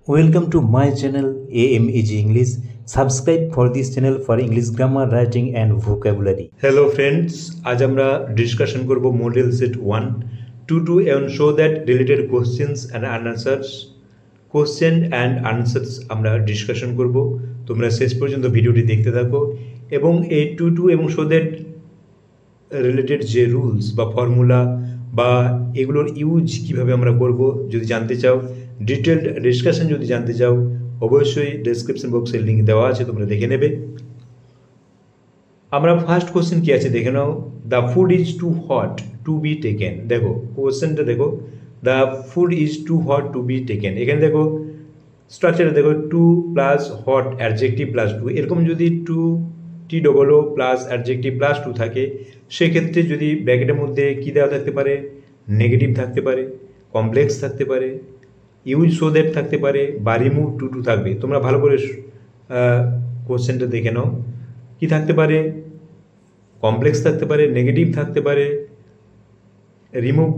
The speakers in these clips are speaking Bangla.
Welcome to my channel AMEG English. Subscribe for this channel for English grammar, writing and vocabulary. Hello friends, আজ আমরা ডিসকাশন করব model set 1 to and show that related questions and answers আমরা ডিসকাশন করব। তোমরা শেষ পর্যন্ত ভিডিওটি দেখতে থাকো এবং এই to এবং show that রিলেটেড যে রুলস বা ফর্মুলা বা এগুলোর ইউজ কিভাবে আমরা করব যদি জানতে চাও, ডিটেলড ডিসকাশন যদি জানতে চাও, অবশ্যই ডেসক্রিপশন বক্সে লিংক দেওয়া আছে, তোমরা দেখে নেবে। আমরা ফার্স্ট কোশ্চেন কি আছে দেখে নাও। The food is too hot to be taken. দেখো কোশ্চেনটা দেখো, the food is too hot to be taken. এখানে দেখো স্ট্রাকচারটা দেখো, too plus hot adjective plus to. এরকম যদি too T double O plus adjective plus to থাকে, সেক্ষেত্রে যদি ব্র্যাকেটের মধ্যে কী দেওয়া থাকতে পারে, নেগেটিভ থাকতে পারে, কমপ্লেক্স থাকতে পারে, ইউজ সো দ্যাট থাকতে পারে বা রিমুভ টু থাকবে। তোমরা ভালো করে কোশ্চেনটা দেখে নাও। কি থাকতে পারে? কমপ্লেক্স থাকতে পারে, নেগেটিভ থাকতে পারে, রিমুভ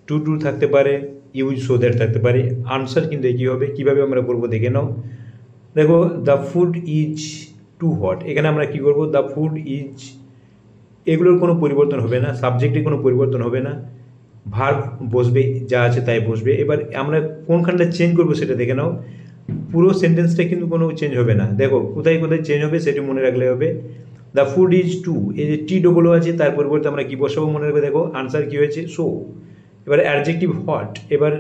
টু থাকতে পারে, ইউজ সো দ্যাট থাকতে পারে। আনসার কিন্তু একই হবে। কীভাবে আমরা করবো দেখে নাও। দেখো the food is too hot, এখানে আমরা কি করব, দ্য ফুড ইজ, এগুলোর কোনো পরিবর্তন হবে না, সাবজেক্টে কোনো পরিবর্তন হবে না, ভার্ব বসবে, যা আছে তাই বসবে। এবার আমরা কোনখানটা চেঞ্জ করবো সেটা দেখে নাও। পুরো সেন্টেন্সটা কিন্তু কোনো চেঞ্জ হবে না। দেখো কোথায় কোথায় চেঞ্জ হবে সেটি মনে রাখলে হবে। দ্য ফুড ইজ টু, এই যে টি ডবল আছে তার পরিবর্তে আমরা কী বসাবো মনে রাখবে। দেখো আনসার কী হয়েছে, সো। এবার অ্যাডজেক্টিভ হট, এবার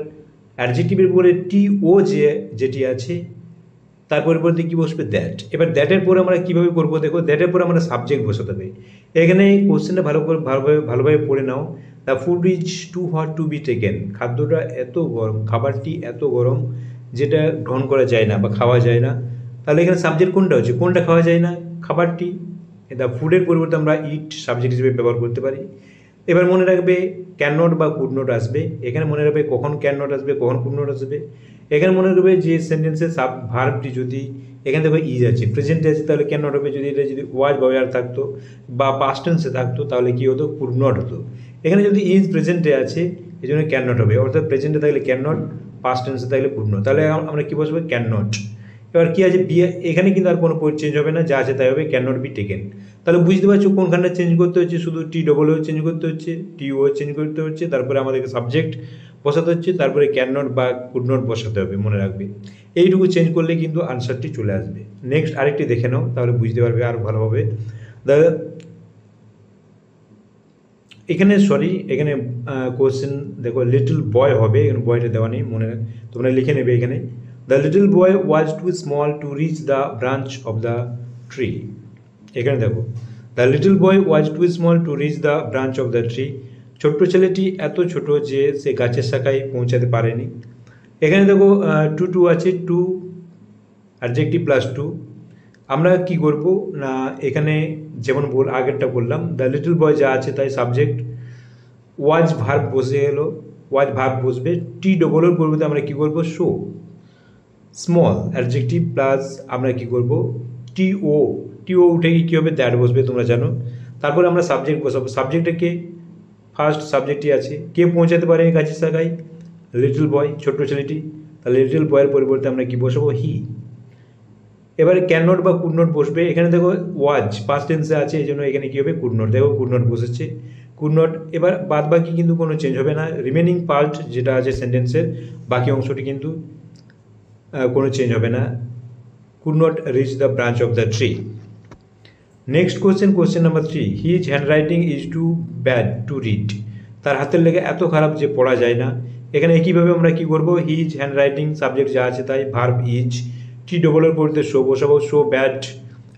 অ্যাডজেক্টিভের পরে টি ও যেটি আছে তার পরিবর্তে কী বসবে, দ্যাট। এবার দ্যাটের পরে আমরা কীভাবে করবো দেখো, দ্যাটের পরে আমরা সাবজেক্ট বসাতে হবে। এখানে এই কোশ্চেনটা ভালোভাবে পড়ে নাও। The food is too hot to be taken, খাদ্যটা এত গরম, খাবারটি এত গরম যেটা গ্রহণ করা যায় না বা খাওয়া যায় না। তাহলে এখানে সাবজেক্ট কোনটা হচ্ছে, কোনটা খাওয়া যায় না, খাবারটি। দ্য ফুডের পরিবর্তে আমরা ইট সাবজেক্ট হিসেবে ব্যবহার করতে পারি। এবার মনে রাখবে ক্যান নট বা কুড নট আসবে। এখানে মনে রাখবে কখন ক্যান নট আসবে, কখন কুড নট আসবে। এখানে মনে রাখবে যে সেন্টেন্সের ভার্বটি যদি এখানে দেখো ইজ আছে, প্রেজেন্টে আছে, তাহলে ক্যান নট হবে। যদি এটা যদি ওয়াজ বা ওয়ার থাকতো বা পাস্ট টেন্সে থাকতো তাহলে কী হতো, কুড নট হতো। এখানে যদি ইজ প্রেজেন্টে আছে এই জন্য ক্যান নট হবে, অর্থাৎ প্রেজেন্টে থাকলে ক্যান নট, পাস্ট টেন্সে থাকলে কুড নট। তাহলে আমরা কী বসবো, ক্যান নট। এবার কী আছে, বি, এখানে কিন্তু আর কোনো চেঞ্জ হবে না, যা আছে তাই হবে, ক্যান নট বি টেকেন। তাহলে বুঝতে পারছো কোনখানটা চেঞ্জ করতে হচ্ছে, শুধু টি ডবল ও চেঞ্জ করতে হচ্ছে, টি ও চেঞ্জ করতে হচ্ছে, তারপরে আমাদেরকে সাবজেক্ট বসাতে হচ্ছে, তারপরে ক্যান নট বা কুড নট বসাতে হবে, মনে রাখবে। এইটুকু চেঞ্জ করলে কিন্তু আনসারটি চলে আসবে। নেক্সট আরেকটি দেখে নাও, তাহলে বুঝতে পারবে আরও ভালোভাবে। এখানে কোশ্চেন দেখো, লিটল বয় হবে, এখানে বয়টা দেওয়া নেই, তোমরা লিখে নেবে এখানে। The little boy was too small to reach the branch of the tree. এখানে দেখো the little boy was too small to reach the branch of the tree, ছোট্ট ছেলেটি এত ছোট যে সে গাছের শাখায় পৌঁছাতে পারেনি। এখানে দেখো টু আছে, টু অ্যাডজেক্টিভ প্লাস টু। আমরা কি করব না, এখানে যেমন আগেরটা বললাম, দ্য লিটল বয় যা আছে তাই সাবজেক্ট, ওয়াজ ভার্ব বসে এলো, ওয়াজ ভার্ব বসবে, টি ডবল ওর পরিবর্তে আমরা কী করবো, শো। স্মল অ্যাডজেক্টিভ প্লাস আমরা কী করবো, টি ও উঠে গিয়ে কী হবে, দ্যাট বসবে, তোমরা জানো। তারপরে আমরা সাবজেক্ট বসাবো। সাবজেক্টে কে, ফার্স্ট সাবজেক্টই আছে, কে পৌঁছাতে পারেনি গাছের শাখায়, লিটল বয়, ছোট্ট ছেলেটি। তাহলে লিটল বয়ের পরিবর্তে আমরা কী বসাবো, হি। এবারে ক্যান নট বা কুড নট বসবে। এখানে দেখো ওয়াজ পাস্ট টেন্সে আছে, এই জন্য এখানে কী হবে, কুড নট। দেখো কুড নট বসেছে, কুড নট। এবার বাদ বাকি কিন্তু কোনো চেঞ্জ হবে না, রিমেনিং পার্ট যেটা আছে সেন্টেন্সের বাকি অংশটি কিন্তু কোনো চেঞ্জ হবে না। Could not reach the branch of the tree. Next question number 3, his handwriting is too bad to read, তার হাতের লেখা এত খারাপ যে পড়া যায় না। এখানে একইভাবে আমরা কী করবো, হিজ হ্যান্ডরাইটিং সাবজেক্ট যা আছে তাই, ভার্ব ইজ, টি ডবল এর পরিবর্তে শো বসাবো, শো ব্যাড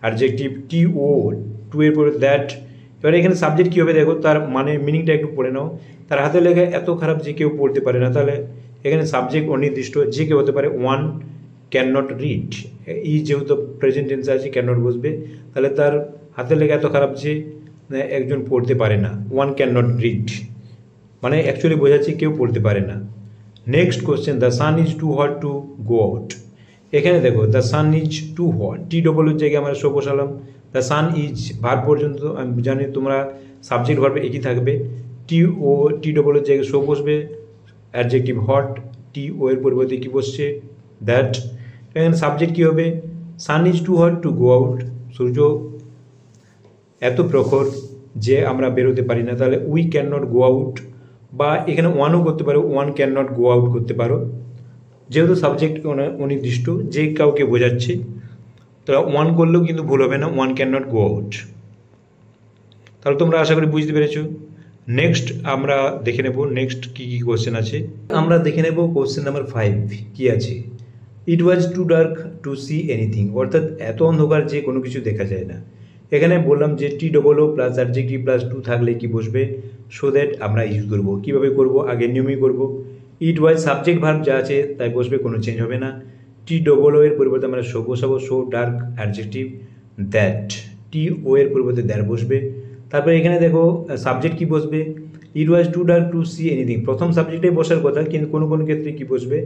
অ্যাডজেক্টিভ, টি ও টু এর পরিবর্তে দ্যাট। এবার এখানে সাবজেক্ট কী হবে দেখো, তার মানে মিনিংটা একটু পড়ে নাও। তার হাতের লেখা এত খারাপ যে কেউ পড়তে পারে না, তাহলে এখানে সাবজেক্ট অনির্দিষ্ট, যে কেউ হতে পারে, ওয়ান ক্যান নট রিড, এই যেহেতু প্রেজেন্ট টেন্সে আছে ক্যান নট বসবে, তাহলে তার হাতের লেখা এত খারাপ যে একজন পড়তে পারে না, ওয়ান ক্যান নট রিড, মানে অ্যাকচুয়ালি বোঝাচ্ছে কেউ পড়তে পারে না। Next question, the sun is too hot to go out. এখানে দেখো the sun is too hot, T double এর জায়গায় আমরা শো বসালাম। দ্য সান ইজ ভার্ব পর্যন্ত আমি জানি তোমরা সাবজেক্ট ভার্বে একই থাকবে, টি ডবল এর জায়গায় শো বসবে, অ্যাডজেক্টিভ হট, টি ও এর পরিবর্তে কী বসছে, দ্যাট। এখানে সাবজেক্ট কী হবে? Sun is too hot to go out, সূর্য এত প্রখর যে আমরা বেরোতে পারি না, তাহলে we can not go out, বা এখানে ওয়ানও করতে পারো, one can not go out করতে পারো, যেহেতু সাবজেক্ট অনির্দিষ্ট যে কাউকে বোঝাচ্ছে, তাহলে ওয়ান করলেও কিন্তু ভুল হবে না, one can not go out. তাহলে তোমরা আশা করি বুঝতে পেরেছো। নেক্সট আমরা দেখে নেব নেক্সট কী কী কোশ্চেন আছে। আমরা দেখে নেব কোশ্চেন নাম্বার 5 কী আছে। It was too dark to see anything, অর্থাৎ এত অন্ধকার যে কোনো কিছু দেখা যায় না। এখানে বললাম যে T double O plus adjective plus to থাকলে কি বসবে, সো দ্যাট আমরা ইউজ করবো। কীভাবে করবো? আগের নিয়মেই করবো। ইট ওয়াজ সাবজেক্ট ভার্ব যা আছে তাই বসবে, কোনো চেঞ্জ হবে না। টি ডবল ও এর পরিবর্তে আমরা শো বসাবো, শো ডার্ক অ্যাডজেক্টিভ, দ্যাট টি ও এর পরিবর্তে দ্যাট বসবে। তারপরে এখানে দেখো সাবজেক্ট কি বসবে, it was too dark to see anything, প্রথম সাবজেক্টে বসার কথা, কিন্তু কোনো কোনো ক্ষেত্রে কী বসবে,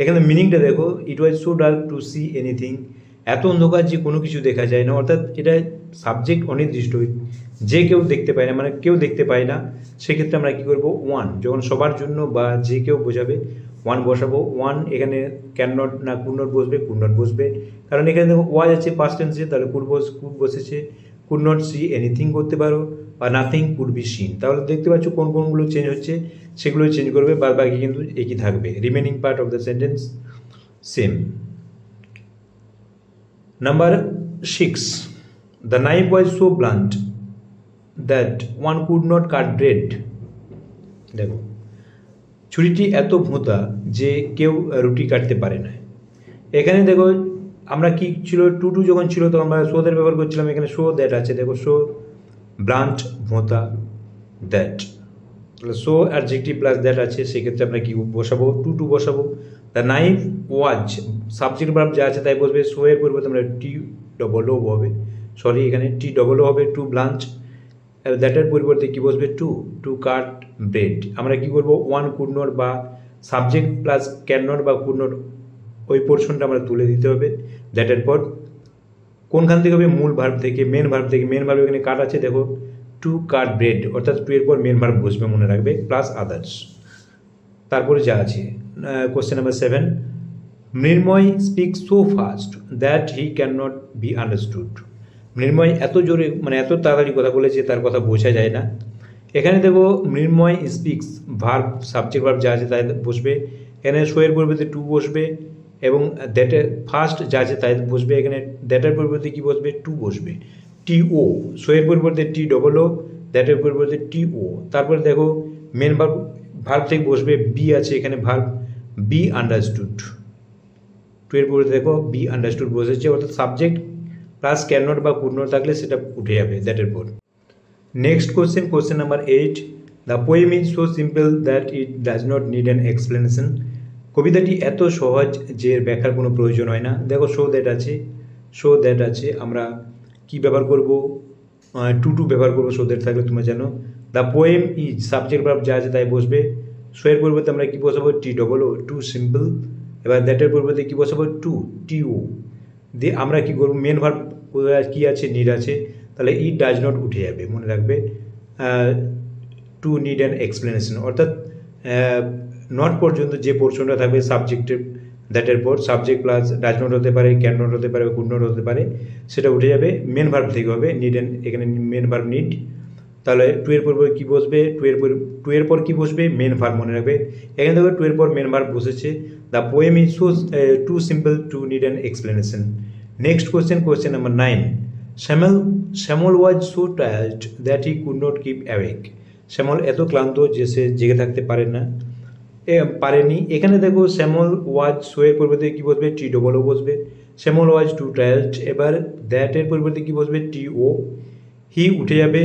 এখানে মিনিংটা দেখো, it was so dark to see anything, এত অন্ধকার যে কোনো কিছু দেখা যায় না, অর্থাৎ এটা সাবজেক্ট অনির্দিষ্ট, যে কেউ দেখতে পায় না, মানে কেউ দেখতে পায় না, সেক্ষেত্রে আমরা কী করবো, ওয়ান, যখন সবার জন্য বা যে কেউ বোঝাবে ওয়ান বসাবো। ওয়ান এখানে ক্যান নট না কুড নট বসবে, কুড নট বসবে, কারণ এখানে দেখো ওয়াজ আছে পাস্ট টেন্সে, তাহলে কুড বসেছে, কুড নট সি এনিথিং করতে পারো, বা নাথিং কুড বি সিন। তাহলে দেখতে পাচ্ছ কোন কোনগুলো চেঞ্জ হচ্ছে, সেগুলো চেঞ্জ করবে, বাদ বাকি কিন্তু একই থাকবে, remaining part of the sentence same. Number 6, the knife was so blunt that one could not cut bread. দেখো ছুরিটি এত ভোঁতা যে কেউ রুটি কাটতে পারে না। এখানে দেখো আমরা কি ছিল, টু টু যখন ছিল তখন আমরা শোদের ব্যবহার করছিলাম, এখানে শো দ্যাট আছে, দেখো শো ব্লান্ট ভোঁতা দ্যাট, তাহলে শো অ্যাডজেক্টিভ প্লাস দ্যাট আছে, সেক্ষেত্রে আমরা কি বসাবো, টু টু বসাবো। The knife was subject verb যা আছে তাই বসবে, শো এর পরিবর্তে আমরা টি ডবল ও হবে, সরি এখানে টি ডবল ও হবে, টু ব্লাঞ্চ, দ্যাটের পরিবর্তে কি বসবে, টু টু কাট ব্রেড। আমরা কি করব, ওয়ান কুড নট বা সাবজেক্ট প্লাস ক্যান নট বা কুড নট, ওই পোর্শনটা আমরা তুলে দিতে হবে। দ্যাটের পর কোনখান থেকে হবে, মূল ভার্ব থেকে, মেন ভার্ব থেকে। মেন ভার্ব এখানে কাট আছে, দেখো টু কাট ব্রেড, অর্থাৎ টু এর পর মেন ভার্ব বসবে, মনে রাখবে, প্লাস আদার্স। তারপরে যা আছে question number 7, Mrinmoy speak so fast that he can not be understood. Mrinmoy এত জোরে, মানে এত তাড়াতাড়ি কথা বলেছে, তার কথা বোঝা যায় না। এখানে দেখো মৃন্ময় স্পিক্স ভার্ব সাবজেক্ট ভার্ব যা আছে তাই বসবে, এখানে শো এর পরিবর্তে টু বসবে, এবং দ্যাটের ফার্স্ট যা আছে তাই বসবে, এখানে দ্যাটের পরিবর্তে কী বসবে, টু বসবে, টি ও, শো এর পরিবর্তে টি ডবল ও, দ্যাটের পরিবর্তে টি ও। তারপরে দেখো মেন ভার্ব থেকে বসবে, বি আছে এখানে ভার্ব, বি আন্ডারস্টুড, টু এর পরিবর্তে দেখো বি আন্ডারস্টুড বসেছে, অর্থাৎ সাবজেক্ট প্লাস ক্যান নট বা কুড নট থাকলে সেটা উঠে যাবে দ্যাটের পর। Next question, question number 8, the poem is so simple that it does not need an explanation. কবিতাটি এত সহজ যে এর ব্যাখ্যার কোনো প্রয়োজন হয় না। দেখো শো দ্যাট আছে, শো দ্যাট আছে, আমরা কি ব্যবহার করব, টু টু ব্যবহার করবো, শো দ্যাট থাকলে তোমরা জানো। The poem is subject verb যা আছে তাই বসবে, শো এর পরিবর্তে আমরা কী বসাবো, T double O, too simple, এবার দ্যাটের পরিবর্তে কী বসাবো, টু টি ও, দিয়ে আমরা কী করবো, মেন ভার্ব কী আছে, নিড আছে, তাহলে ইট ডাজ নট উঠে যাবে, মনে রাখবে, টু নিড অ্যান এক্সপ্লেনেশন, অর্থাৎ নট পর্যন্ত যে পোর্শনটা থাকবে সাবজেক্টের দ্যাটের পর, সাবজেক্ট প্লাস ডাজ নট হতে পারে, ক্যান নট হতে পারে, কুড নট হতে পারে, সেটা উঠে যাবে, মেন ভার্ব থেকে হবে নিড অ্যান্ড, এখানে মেন ভার্ব নিড, তাহলে টু এর পর কী বসবে, টু এর পর কী বসবে, মেন ভার্ব, মনে রাখবে, এখানে দেখো টু এর পর মেন ভার্ব বসেছে। The poem is so too simple to need an explanation. Next question, question number 9, Shyamal was so tired that he could not keep awake. Shyamal এত ক্লান্ত যে সে জেগে থাকতে পারেনি। এখানে দেখো শ্যামল ওয়াজ, শো এর পরিবর্তে কী বসবে, টি ডবল ও বসবে, শ্যামল ওয়াজ টু টায়ার্ড, এবার দ্যাটের পরিবর্তে কী বসবে, টি ও, হি উঠে যাবে,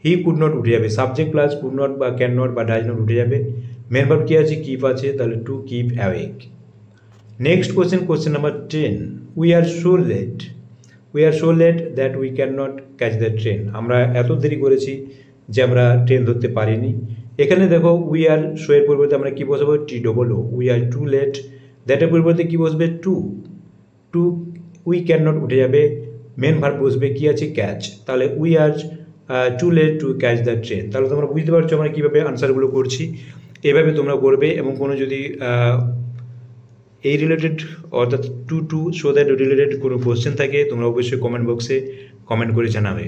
হি কুড নট উঠে যাবে, সাবজেক্ট প্লাস কুড নট বা ক্যান নট বা ডাজ নট উঠে যাবে, মেন ভার্ব কী আছে, কিপ আছে, তাহলে to keep awake. Next question, question number 10, we are so late that we can not catch the train. আমরা এত দেরি করেছি যে আমরা ট্রেন ধরতে পারিনি। এখানে দেখো উই আর, শো এর পরিবর্তে আমরা কী বসাবো, T double O, we are too late, দ্যাটের পরিবর্তে কী বসবে, টু উই ক্যান নট উঠে যাবে, মেন ভার্ব বসবে, কী আছে, ক্যাচ, তাহলে we are too late to catch the train. তাহলে তোমরা বুঝতে পারছো আমরা কীভাবে আনসারগুলো করছি, এভাবে তোমরা করবে, এবং কোনো যদি এই রিলেটেড অর্থাৎ too too so that related কোনো কোশ্চেন থাকে তোমরা অবশ্যই কমেন্ট বক্সে কমেন্ট করে জানাবে।